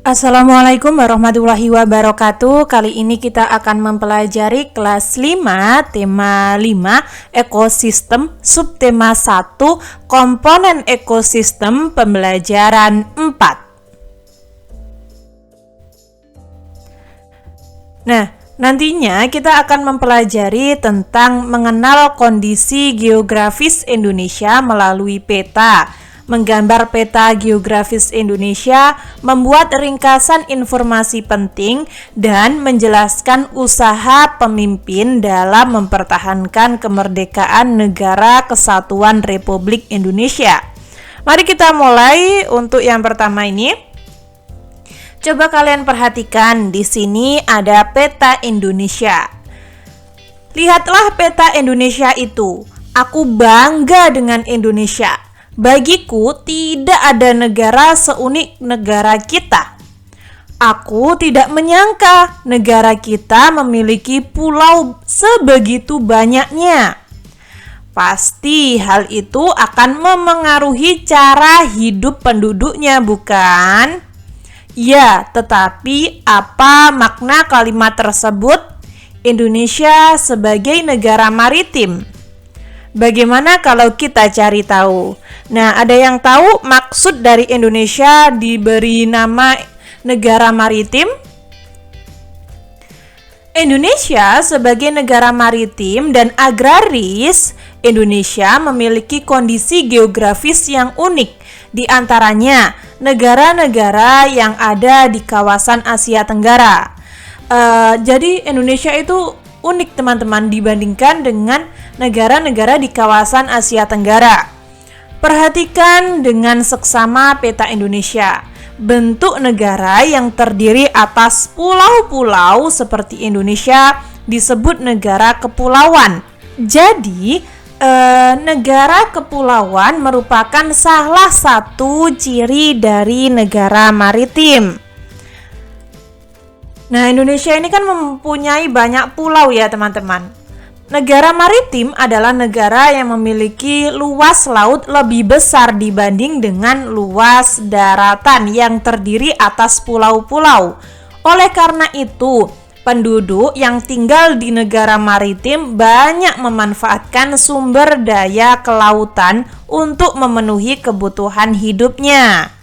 Assalamualaikum warahmatullahi wabarakatuh. Kali ini kita akan mempelajari kelas 5, tema 5, ekosistem, subtema 1, komponen ekosistem, pembelajaran 4. Nah, nantinya kita akan mempelajari tentang mengenal kondisi geografis Indonesia melalui peta, menggambar peta geografis Indonesia, membuat ringkasan informasi penting, dan menjelaskan usaha pemimpin dalam mempertahankan kemerdekaan Negara Kesatuan Republik Indonesia. Mari kita mulai. Untuk yang pertama ini, coba kalian perhatikan, di sini ada peta Indonesia. Lihatlah peta Indonesia itu. Aku bangga dengan Indonesia. Bagiku tidak ada negara seunik negara kita. Aku tidak menyangka negara kita memiliki pulau sebegitu banyaknya. Pasti hal itu akan memengaruhi cara hidup penduduknya, bukan? Ya, tetapi apa makna kalimat tersebut? Indonesia sebagai negara maritim. Bagaimana kalau kita cari tahu? Nah, ada yang tahu maksud dari Indonesia diberi nama negara maritim? Indonesia sebagai negara maritim dan agraris, Indonesia memiliki kondisi geografis yang unik. Di antaranya, negara-negara yang ada di kawasan Asia Tenggara. Jadi Indonesia itu unik, teman-teman, dibandingkan dengan negara-negara di kawasan Asia Tenggara. Perhatikan dengan seksama peta Indonesia. Bentuk negara yang terdiri atas pulau-pulau seperti Indonesia disebut negara kepulauan. Jadi, negara kepulauan merupakan salah satu ciri dari negara maritim. Nah, Indonesia ini kan mempunyai banyak pulau ya, teman-teman. Negara maritim adalah negara yang memiliki luas laut lebih besar dibanding dengan luas daratan yang terdiri atas pulau-pulau. Oleh karena itu, penduduk yang tinggal di negara maritim banyak memanfaatkan sumber daya kelautan untuk memenuhi kebutuhan hidupnya.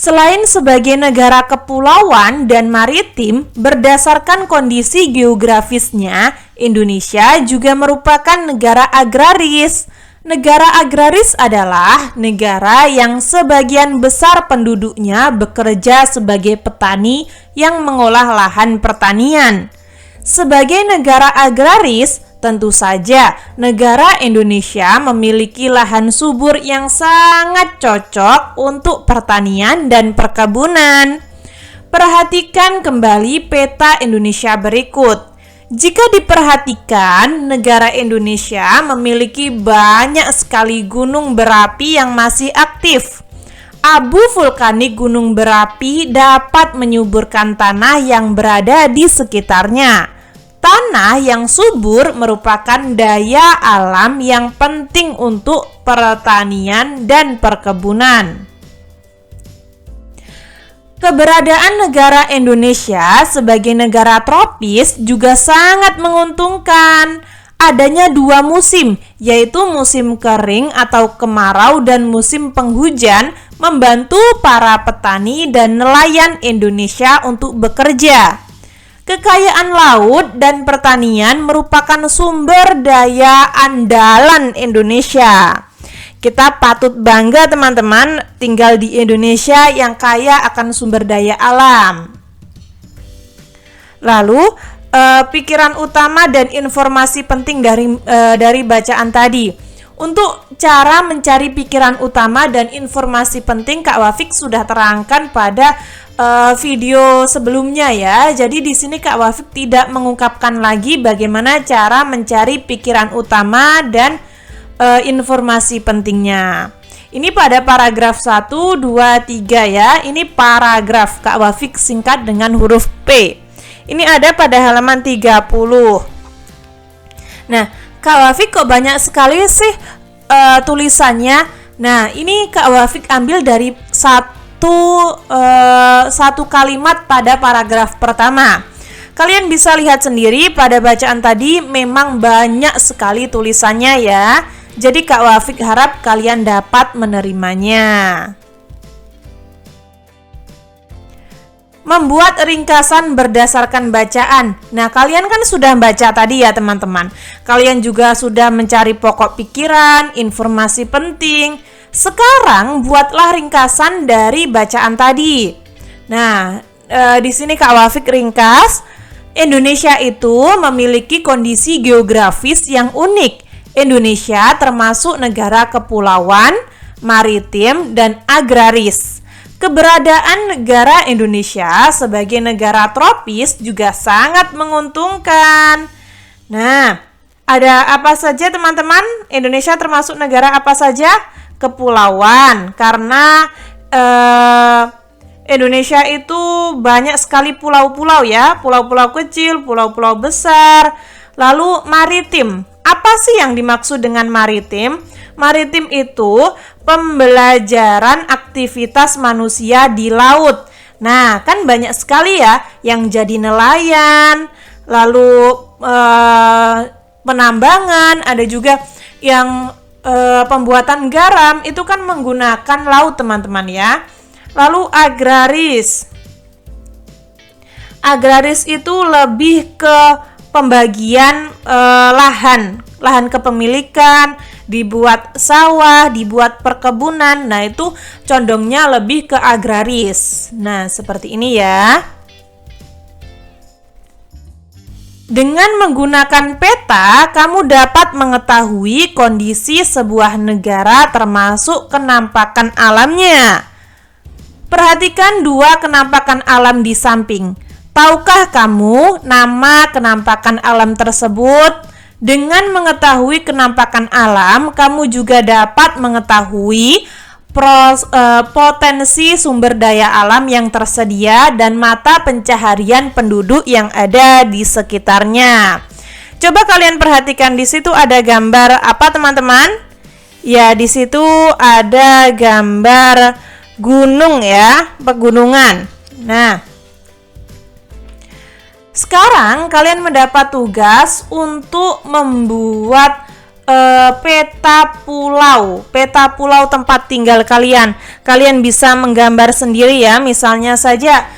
Selain sebagai negara kepulauan dan maritim, berdasarkan kondisi geografisnya, Indonesia juga merupakan negara agraris. Negara agraris adalah negara yang sebagian besar penduduknya bekerja sebagai petani yang mengolah lahan pertanian. Sebagai negara agraris, tentu saja negara Indonesia memiliki lahan subur yang sangat cocok untuk pertanian dan perkebunan. Perhatikan kembali peta Indonesia berikut. Jika diperhatikan, negara Indonesia memiliki banyak sekali gunung berapi yang masih aktif. Abu vulkanik gunung berapi dapat menyuburkan tanah yang berada di sekitarnya. Tanah yang subur merupakan daya alam yang penting untuk pertanian dan perkebunan. Keberadaan negara Indonesia sebagai negara tropis juga sangat menguntungkan. Adanya dua musim, yaitu musim kering atau kemarau dan musim penghujan, membantu para petani dan nelayan Indonesia untuk bekerja. Kekayaan laut dan pertanian merupakan sumber daya andalan Indonesia. Kita patut bangga, teman-teman, tinggal di Indonesia yang kaya akan sumber daya alam. Lalu, pikiran utama dan informasi penting dari bacaan tadi. Untuk cara mencari pikiran utama dan informasi penting, Kak Wafik sudah terangkan pada video sebelumnya ya. Jadi di sini Kak Wafik tidak mengungkapkan lagi bagaimana cara mencari pikiran utama dan informasi pentingnya. Ini pada paragraf 1, 2, 3 ya. Ini paragraf Kak Wafik singkat dengan huruf P. Ini ada pada halaman 30. Nah, Kak Wafik kok banyak sekali sih tulisannya. Nah, ini Kak Wafik ambil dari satu kalimat pada paragraf pertama. Kalian bisa lihat sendiri pada bacaan tadi memang banyak sekali tulisannya ya. Jadi Kak Wafik harap kalian dapat menerimanya. Membuat ringkasan berdasarkan bacaan. Nah, kalian kan sudah baca tadi ya teman-teman. Kalian juga sudah mencari pokok pikiran, informasi penting. Sekarang buatlah ringkasan dari bacaan tadi. Nah, di sini Kak Wafik ringkas. Indonesia itu memiliki kondisi geografis yang unik. Indonesia termasuk negara kepulauan, maritim, dan agraris. Keberadaan negara Indonesia sebagai negara tropis juga sangat menguntungkan. Nah, ada apa saja teman-teman? Indonesia termasuk negara apa saja? Kepulauan, karena Indonesia itu banyak sekali pulau-pulau ya, pulau-pulau kecil, pulau-pulau besar. Lalu maritim, apa sih yang dimaksud dengan maritim? Maritim itu pembelajaran aktivitas manusia di laut. Nah, kan banyak sekali ya yang jadi nelayan, lalu penambangan, ada juga yang pembuatan garam, itu kan menggunakan laut teman-teman ya. Lalu agraris. Agraris itu lebih ke pembagian lahan kepemilikan, dibuat sawah, dibuat perkebunan. Nah, itu condongnya lebih ke agraris. Nah, seperti ini ya. Dengan menggunakan peta, kamu dapat mengetahui kondisi sebuah negara termasuk kenampakan alamnya. Perhatikan dua kenampakan alam di samping. Tahukah kamu nama kenampakan alam tersebut? Dengan mengetahui kenampakan alam, kamu juga dapat mengetahui potensi sumber daya alam yang tersedia dan mata pencaharian penduduk yang ada di sekitarnya. Coba kalian perhatikan, di situ ada gambar apa teman-teman? Ya, di situ ada gambar gunung ya, pegunungan. Nah, sekarang kalian mendapat tugas untuk membuat peta pulau tempat tinggal kalian. Kalian bisa menggambar sendiri ya, misalnya saja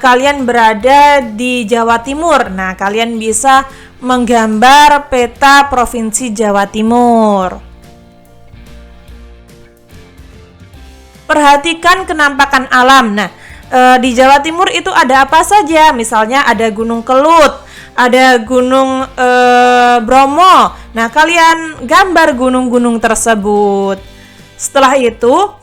kalian berada di Jawa Timur. Nah, kalian bisa menggambar peta Provinsi Jawa Timur. Perhatikan kenampakan alam. Nah, di Jawa Timur itu ada apa saja? Misalnya ada Gunung Kelut, ada Gunung Bromo. Nah, kalian gambar gunung-gunung tersebut. Setelah itu,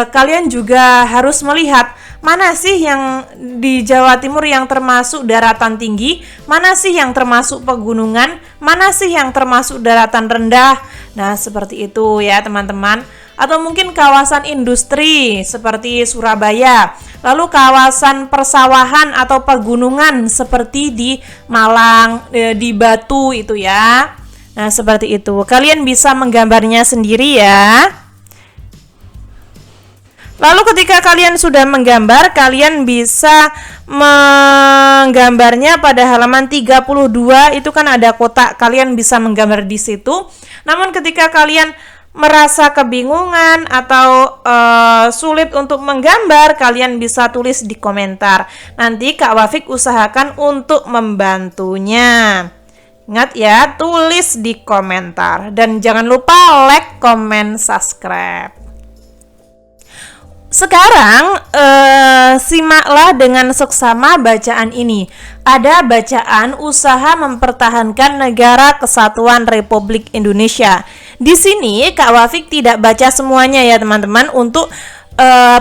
kalian juga harus melihat mana sih yang di Jawa Timur yang termasuk daratan tinggi, mana sih yang termasuk pegunungan, mana sih yang termasuk daratan rendah. Nah, seperti itu ya teman-teman. Atau mungkin kawasan industri seperti Surabaya, lalu kawasan persawahan atau pegunungan seperti di Malang, di Batu itu ya. Nah, seperti itu. Kalian bisa menggambarnya sendiri ya. Lalu ketika kalian sudah menggambar, kalian bisa menggambarnya pada halaman 32, itu kan ada kotak, kalian bisa menggambar di situ. Namun ketika kalian merasa kebingungan atau sulit untuk menggambar, kalian bisa tulis di komentar. Nanti Kak Wafik usahakan untuk membantunya. Ingat ya, tulis di komentar. Dan jangan lupa like, comment, subscribe. Sekarang simaklah dengan seksama bacaan ini. Ada bacaan usaha mempertahankan negara kesatuan Republik Indonesia. Di sini Kak Wafik tidak baca semuanya ya teman-teman untuk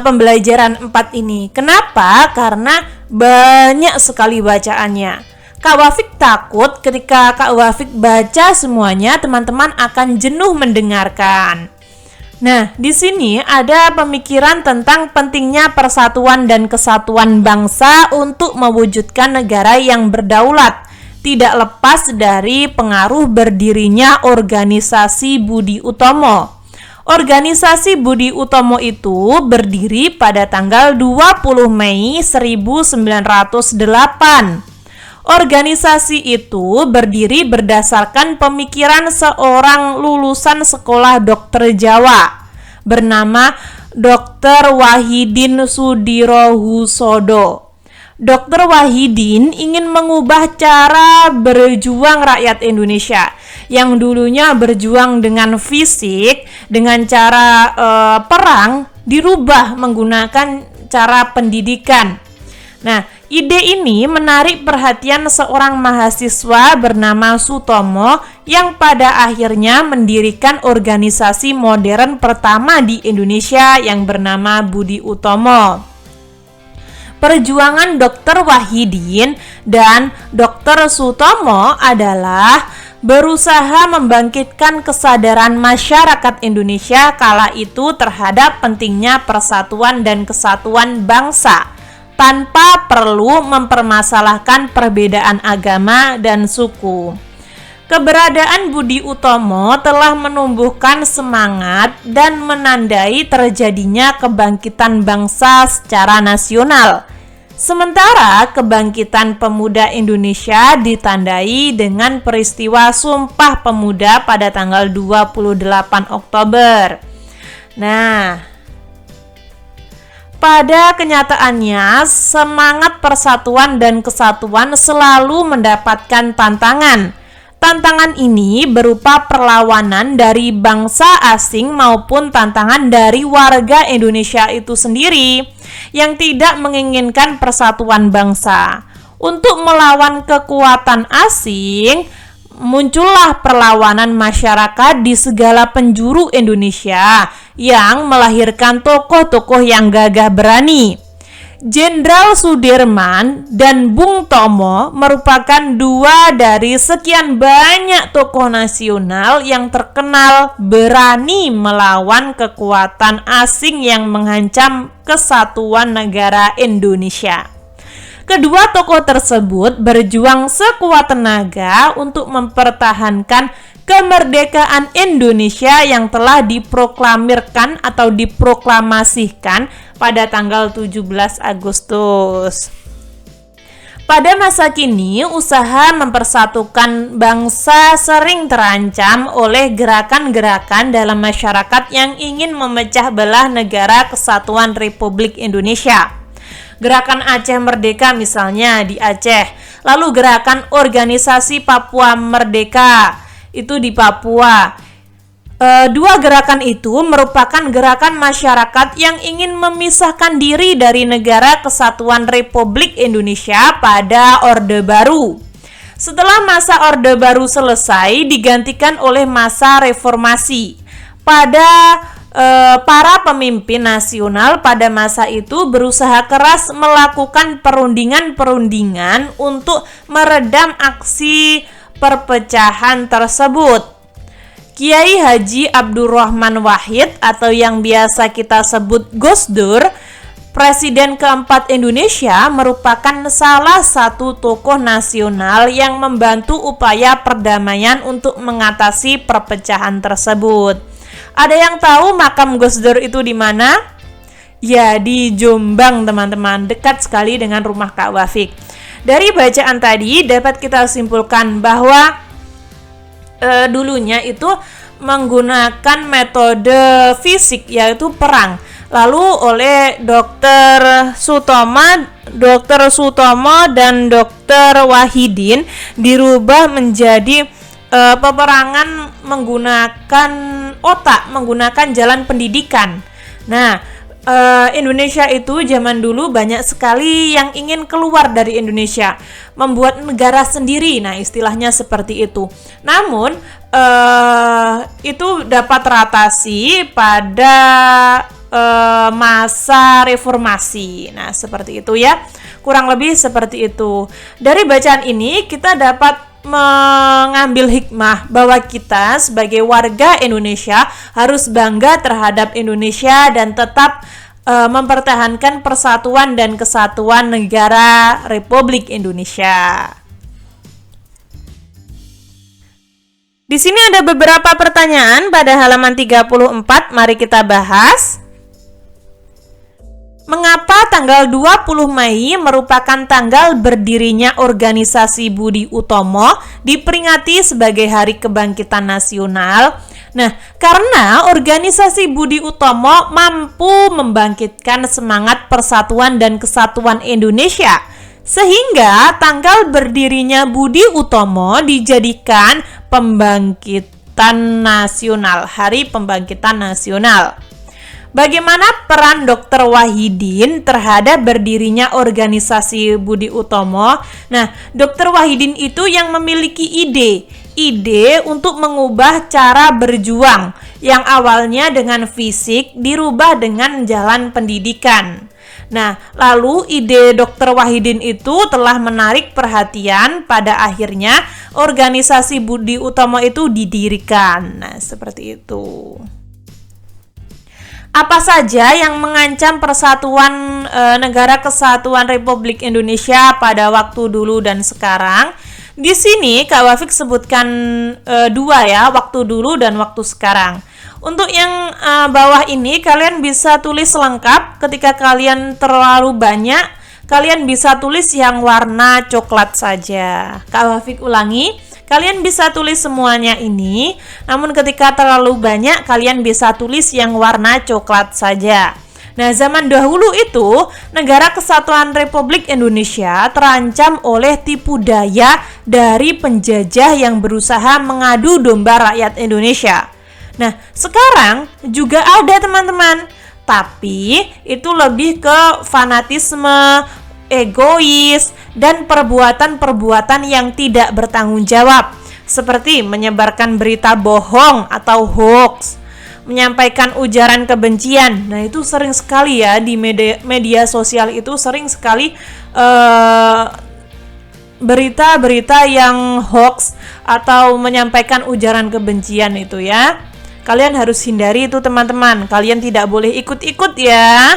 pembelajaran 4 ini. Kenapa? Karena banyak sekali bacaannya. Kak Wafik takut ketika Kak Wafik baca semuanya teman-teman akan jenuh mendengarkan. Nah, di sini ada pemikiran tentang pentingnya persatuan dan kesatuan bangsa untuk mewujudkan negara yang berdaulat, tidak lepas dari pengaruh berdirinya organisasi Budi Utomo. Organisasi Budi Utomo itu berdiri pada tanggal 20 Mei 1908. Organisasi itu berdiri berdasarkan pemikiran seorang lulusan sekolah dokter Jawa bernama Dr. Wahidin Sudirohusodo. Dr. Wahidin ingin mengubah cara berjuang rakyat Indonesia yang dulunya berjuang dengan fisik, dengan cara perang, dirubah menggunakan cara pendidikan. Nah, ide ini menarik perhatian seorang mahasiswa bernama Sutomo yang pada akhirnya mendirikan organisasi modern pertama di Indonesia yang bernama Budi Utomo. Perjuangan Dr. Wahidin dan Dr. Sutomo adalah berusaha membangkitkan kesadaran masyarakat Indonesia kala itu terhadap pentingnya persatuan dan kesatuan bangsa tanpa perlu mempermasalahkan perbedaan agama dan suku. Keberadaan Budi Utomo telah menumbuhkan semangat dan menandai terjadinya kebangkitan bangsa secara nasional. Sementara kebangkitan pemuda Indonesia ditandai dengan peristiwa Sumpah Pemuda pada tanggal 28 Oktober. Nah, pada kenyataannya semangat persatuan dan kesatuan selalu mendapatkan tantangan. Tantangan ini berupa perlawanan dari bangsa asing maupun tantangan dari warga Indonesia itu sendiri yang tidak menginginkan persatuan bangsa. Untuk melawan kekuatan asing, muncullah perlawanan masyarakat di segala penjuru Indonesia yang melahirkan tokoh-tokoh yang gagah berani. Jenderal Sudirman dan Bung Tomo merupakan dua dari sekian banyak tokoh nasional yang terkenal berani melawan kekuatan asing yang mengancam kesatuan negara Indonesia. Kedua tokoh tersebut berjuang sekuat tenaga untuk mempertahankan kemerdekaan Indonesia yang telah diproklamirkan atau diproklamasikan pada tanggal 17 Agustus. Pada masa kini, usaha mempersatukan bangsa sering terancam oleh gerakan-gerakan dalam masyarakat yang ingin memecah belah negara kesatuan Republik Indonesia. Gerakan Aceh Merdeka misalnya di Aceh, lalu gerakan organisasi Papua Merdeka itu di Papua. Dua gerakan itu merupakan gerakan masyarakat yang ingin memisahkan diri dari negara kesatuan Republik Indonesia pada Orde Baru. Setelah masa Orde Baru selesai, digantikan oleh masa reformasi. Para pemimpin nasional pada masa itu berusaha keras melakukan perundingan-perundingan untuk meredam aksi perpecahan tersebut. Kiai Haji Abdurrahman Wahid atau yang biasa kita sebut Gus Dur, Presiden keempat Indonesia, merupakan salah satu tokoh nasional yang membantu upaya perdamaian untuk mengatasi perpecahan tersebut. Ada yang tahu makam Gus Dur itu di mana? Ya, di Jombang, teman-teman, dekat sekali dengan rumah Kak Wafik. Dari bacaan tadi dapat kita simpulkan bahwa dulunya itu menggunakan metode fisik yaitu perang. Lalu oleh Dr. Sutomo dan Dr. Wahidin dirubah menjadi peperangan menggunakan otak, menggunakan jalan pendidikan. Nah, Indonesia itu zaman dulu banyak sekali yang ingin keluar dari Indonesia, membuat negara sendiri. Nah, istilahnya seperti itu. Namun itu dapat teratasi pada masa reformasi. Nah, seperti itu ya. Kurang lebih seperti itu. Dari bacaan ini kita dapat mengambil hikmah bahwa kita sebagai warga Indonesia harus bangga terhadap Indonesia dan tetap mempertahankan persatuan dan kesatuan negara Republik Indonesia. Di sini ada beberapa pertanyaan pada halaman 34, mari kita bahas. Mengapa tanggal 20 Mei merupakan tanggal berdirinya organisasi Budi Utomo diperingati sebagai Hari Kebangkitan Nasional? Nah, karena organisasi Budi Utomo mampu membangkitkan semangat persatuan dan kesatuan Indonesia, sehingga tanggal berdirinya Budi Utomo dijadikan pembangkitan nasional, Hari Pembangkitan Nasional. Bagaimana peran Dr. Wahidin terhadap berdirinya organisasi Budi Utomo? Nah, Dr. Wahidin itu yang memiliki ide untuk mengubah cara berjuang yang awalnya dengan fisik dirubah dengan jalan pendidikan. Nah, lalu ide Dr. Wahidin itu telah menarik perhatian, pada akhirnya organisasi Budi Utomo itu didirikan. Nah, seperti itu. Apa saja yang mengancam persatuan Negara Kesatuan Republik Indonesia pada waktu dulu dan sekarang? Di sini Kak Wafik sebutkan dua ya, waktu dulu dan waktu sekarang. Untuk yang bawah ini kalian bisa tulis lengkap. Ketika kalian terlalu banyak, kalian bisa tulis yang warna coklat saja. Kak Wafik ulangi. Kalian bisa tulis semuanya ini, namun ketika terlalu banyak, kalian bisa tulis yang warna coklat saja. Nah, zaman dahulu itu, Negara Kesatuan Republik Indonesia terancam oleh tipu daya dari penjajah yang berusaha mengadu domba rakyat Indonesia. Nah, sekarang juga ada teman-teman, tapi itu lebih ke fanatisme, egois, dan perbuatan-perbuatan yang tidak bertanggung jawab, seperti menyebarkan berita bohong atau hoax, menyampaikan ujaran kebencian. Nah, itu sering sekali ya di media sosial, itu sering sekali berita-berita yang hoax atau menyampaikan ujaran kebencian itu ya. Kalian harus hindari itu teman-teman, kalian tidak boleh ikut-ikut ya.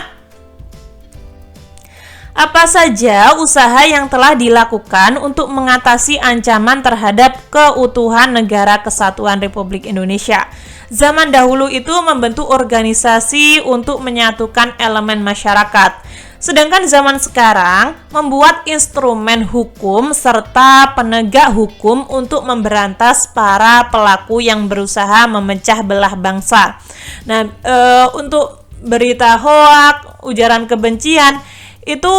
Apa saja usaha yang telah dilakukan untuk mengatasi ancaman terhadap keutuhan Negara Kesatuan Republik Indonesia? Zaman dahulu itu membentuk organisasi untuk menyatukan elemen masyarakat. Sedangkan zaman sekarang membuat instrumen hukum serta penegak hukum untuk memberantas para pelaku yang berusaha memecah belah bangsa. Nah, untuk berita hoax, ujaran kebencian, itu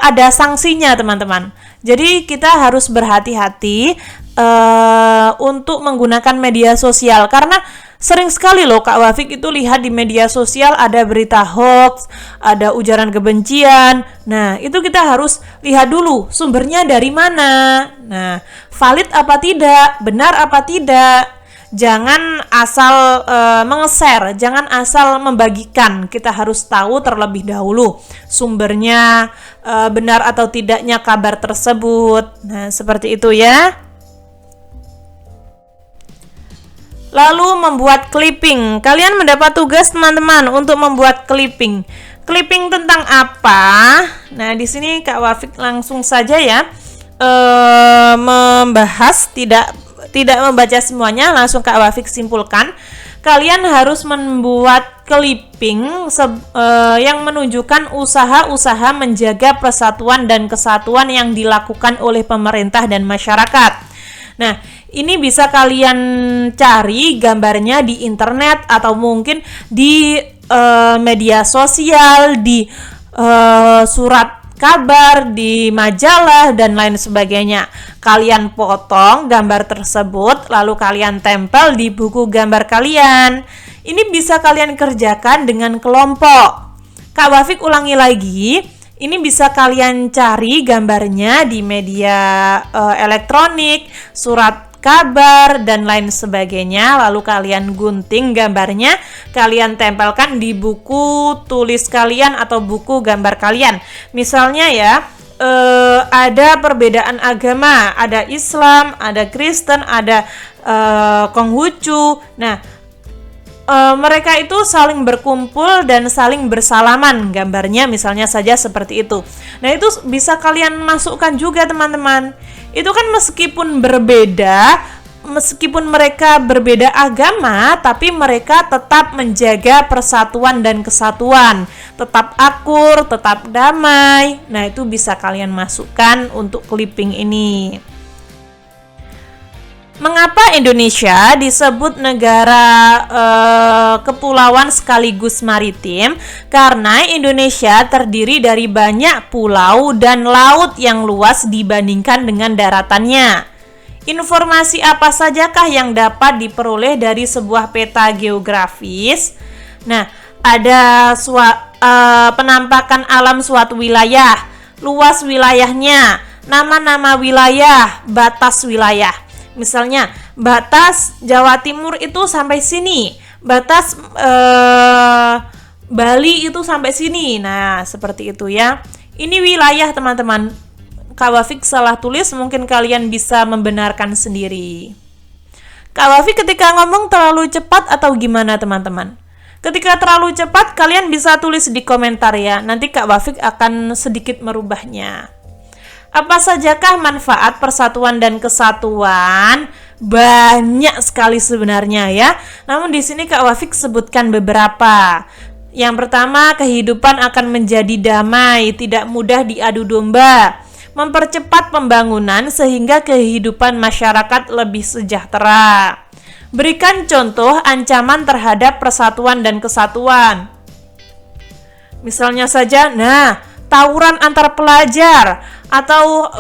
ada sanksinya teman-teman. Jadi kita harus berhati-hati untuk menggunakan media sosial, karena sering sekali loh Kak Wafik itu lihat di media sosial ada berita hoax, ada ujaran kebencian. Nah, itu kita harus lihat dulu sumbernya dari mana. Nah, valid apa tidak, benar apa tidak. Jangan asal menge-share, jangan asal membagikan. Kita harus tahu terlebih dahulu sumbernya, benar atau tidaknya kabar tersebut. Nah, seperti itu ya. Lalu membuat clipping. Kalian mendapat tugas teman-teman untuk membuat clipping. Clipping tentang apa? Nah, di sini Kak Wafik langsung saja ya membahas, tidak membaca semuanya, langsung Kak Wafik simpulkan. Kalian harus membuat clipping yang menunjukkan usaha-usaha menjaga persatuan dan kesatuan yang dilakukan oleh pemerintah dan masyarakat. Nah, ini bisa kalian cari gambarnya di internet atau mungkin di media sosial, di surat kabar, di majalah, dan lain sebagainya. Kalian potong gambar tersebut, lalu kalian tempel di buku gambar kalian. Ini bisa kalian kerjakan dengan kelompok. Kak Wafik ulangi lagi, ini bisa kalian cari gambarnya di media elektronik, surat kabar, dan lain sebagainya. Lalu kalian gunting gambarnya, kalian tempelkan di buku tulis kalian atau buku gambar kalian. Misalnya ya, ada perbedaan agama, ada Islam, ada Kristen, ada Konghucu. Nah, mereka itu saling berkumpul dan saling bersalaman, gambarnya misalnya saja seperti itu. Nah, itu bisa kalian masukkan juga teman-teman. Itu kan meskipun berbeda, meskipun mereka berbeda agama, tapi mereka tetap menjaga persatuan dan kesatuan, tetap akur, tetap damai. Nah, itu bisa kalian masukkan untuk clipping ini. Mengapa Indonesia disebut negara kepulauan sekaligus maritim? Karena Indonesia terdiri dari banyak pulau dan laut yang luas dibandingkan dengan daratannya. Informasi apa sajakah yang dapat diperoleh dari sebuah peta geografis? Nah, ada penampakan alam suatu wilayah, luas wilayahnya, nama-nama wilayah, batas wilayah. Misalnya, batas Jawa Timur itu sampai sini, batas Bali itu sampai sini. Nah, seperti itu ya. Ini wilayah, teman-teman. Kak Wafik salah tulis, mungkin kalian bisa membenarkan sendiri. Kak Wafik ketika ngomong terlalu cepat atau gimana, teman-teman? Ketika terlalu cepat, kalian bisa tulis di komentar ya. Nanti Kak Wafik akan sedikit merubahnya. Apa sajakah manfaat persatuan dan kesatuan? Banyak sekali sebenarnya ya. Namun di sini Kak Wafik sebutkan beberapa. Yang pertama, kehidupan akan menjadi damai, tidak mudah diadu domba. Mempercepat pembangunan sehingga kehidupan masyarakat lebih sejahtera. Berikan contoh ancaman terhadap persatuan dan kesatuan. Misalnya saja, tawuran antar pelajar atau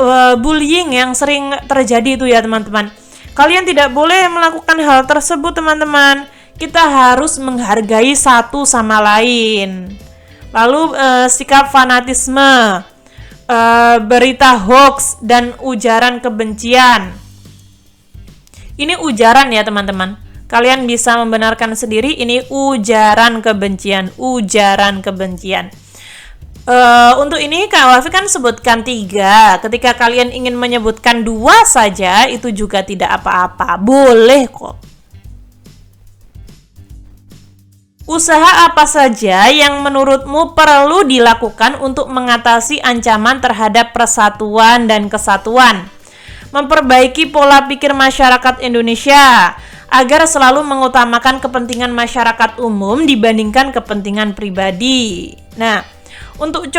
bullying yang sering terjadi itu ya teman-teman. Kalian tidak boleh melakukan hal tersebut teman-teman. Kita harus menghargai satu sama lain. Lalu sikap fanatisme, berita hoax dan ujaran kebencian. Ini ujaran ya teman-teman. Kalian bisa membenarkan sendiri, ini ujaran kebencian, Untuk ini Kak Wafik kan sebutkan 3. Ketika kalian ingin menyebutkan 2 saja, itu juga tidak apa-apa. Boleh kok. Usaha apa saja yang menurutmu perlu dilakukan untuk mengatasi ancaman terhadap persatuan dan kesatuan? Memperbaiki pola pikir masyarakat Indonesia agar selalu mengutamakan kepentingan masyarakat umum dibandingkan kepentingan pribadi. Nah, untuk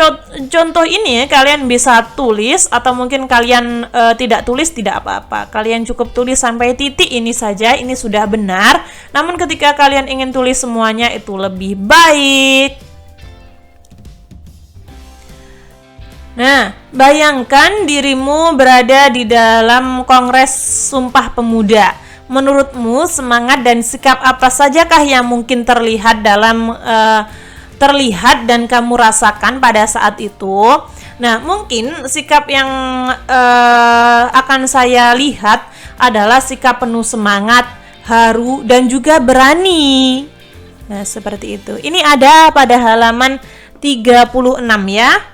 contoh ini kalian bisa tulis atau mungkin kalian tidak tulis tidak apa-apa. Kalian cukup tulis sampai titik ini saja, ini sudah benar. Namun ketika kalian ingin tulis semuanya itu lebih baik. Nah, bayangkan dirimu berada di dalam Kongres Sumpah Pemuda. Menurutmu semangat dan sikap apa sajakah yang mungkin terlihat dan kamu rasakan pada saat itu? Nah, mungkin sikap yang akan saya lihat adalah sikap penuh semangat, haru, dan juga berani. Nah, seperti itu. Ini ada pada halaman 36 ya.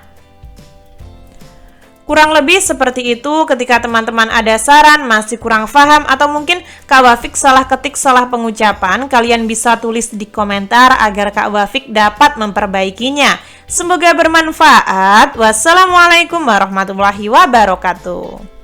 Kurang lebih seperti itu. Ketika teman-teman ada saran, masih kurang paham, atau mungkin Kak Wafik salah ketik, salah pengucapan, kalian bisa tulis di komentar agar Kak Wafik dapat memperbaikinya. Semoga bermanfaat. Wassalamualaikum warahmatullahi wabarakatuh.